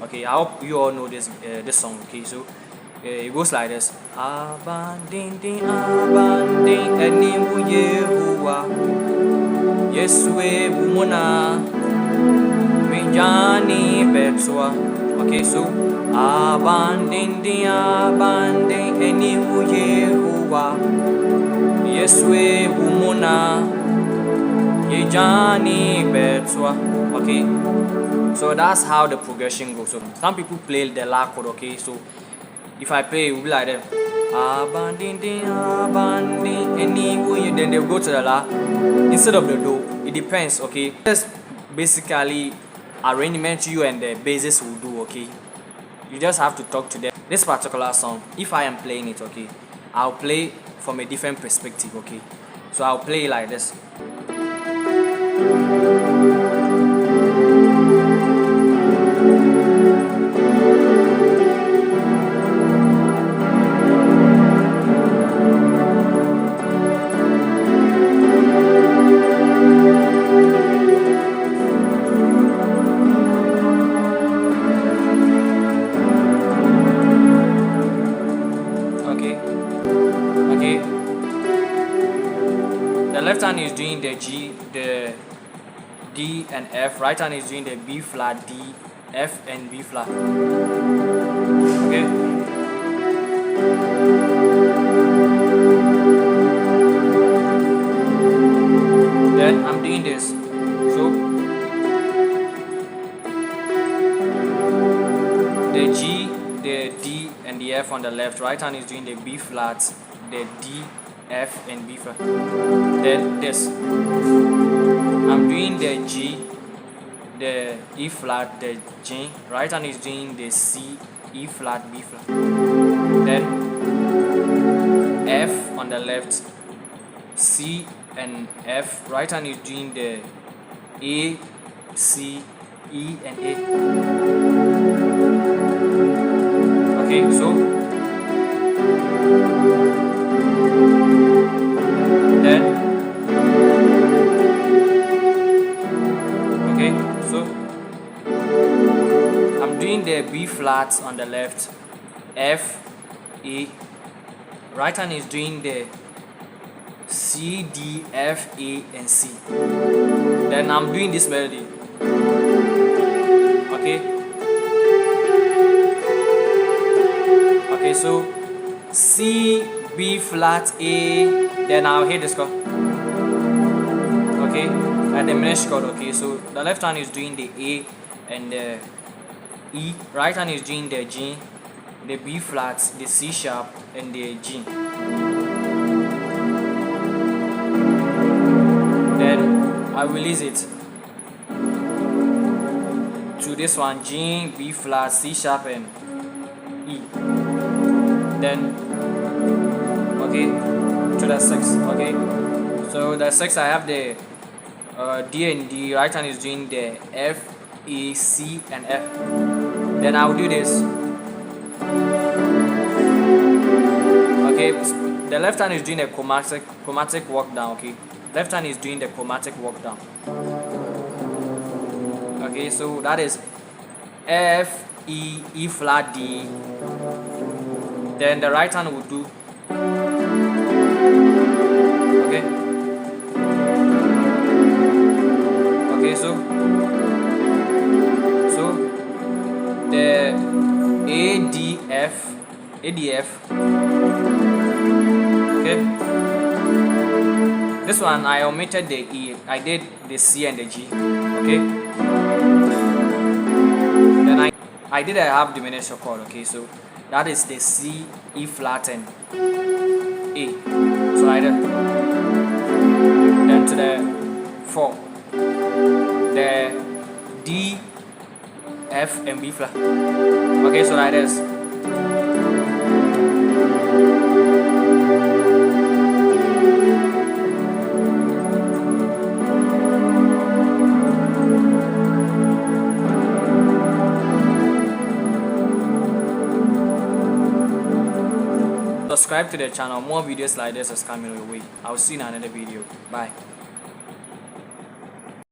Okay, I hope you all know this song. Okay, so it goes like this. Abandenden, abandenden, enimu Yehovah, Yesue bumona, Mijani betwa. Okay, so abandenden, abandenden, enimu Yehovah, Yesue bumona, Mijani betwa. Okay. So that's how the progression goes. So some people play the La chord, okay? So if I play, it will be like that. Abandenden, then they'll go to the La instead of the Do. It depends, okay? Just basically arrangement you and the bassist will do, okay? You just have to talk to them. This particular song, if I am playing it, okay, I'll play from a different perspective, okay? So I'll play like this. Okay. The left hand is doing the G, the D and F. Right hand is doing the B flat, D, F and B flat. Okay. Then I'm doing this. So the G, the D and the F on the left. Right hand is doing the B flat, the D, F and B flat. Then this, I'm doing the G, the E flat, the G. Right hand is doing the C, E flat, B flat. Then F on the left, C and F. Right hand is doing the A, C, E and A. Okay, so then I'm doing the B flat on the left, F, A. Right hand is doing the C, D, F, A and C. Then I'm doing this melody. Okay, so C, B flat, A, then I'll hit this chord. Okay, and the diminished chord. Okay, so the left hand is doing the A and the E. Right hand is doing the G, the B flat, the C sharp and the G. Then I release it to this one, G, B flat, C sharp and E. Then okay, to the 6. Okay, so the 6 I have the D and D. Right hand is doing the F, A, C and F. Then I'll do this. Okay, the left hand is doing the chromatic walk down. Okay, left hand is doing the chromatic walk down. Okay, so that is F, E, E flat, D. Then the right hand will do. Okay, so the ADF. Okay, this one I omitted the E. I did the C and the G. Okay, then I did a half diminished chord. Okay, so that is the C, E flat and A. So I did. Then to the 4, the D, F and B flat. Okay, so like this. Subscribe to the channel. More videos like this is coming your way. I'll see you in another video. Bye.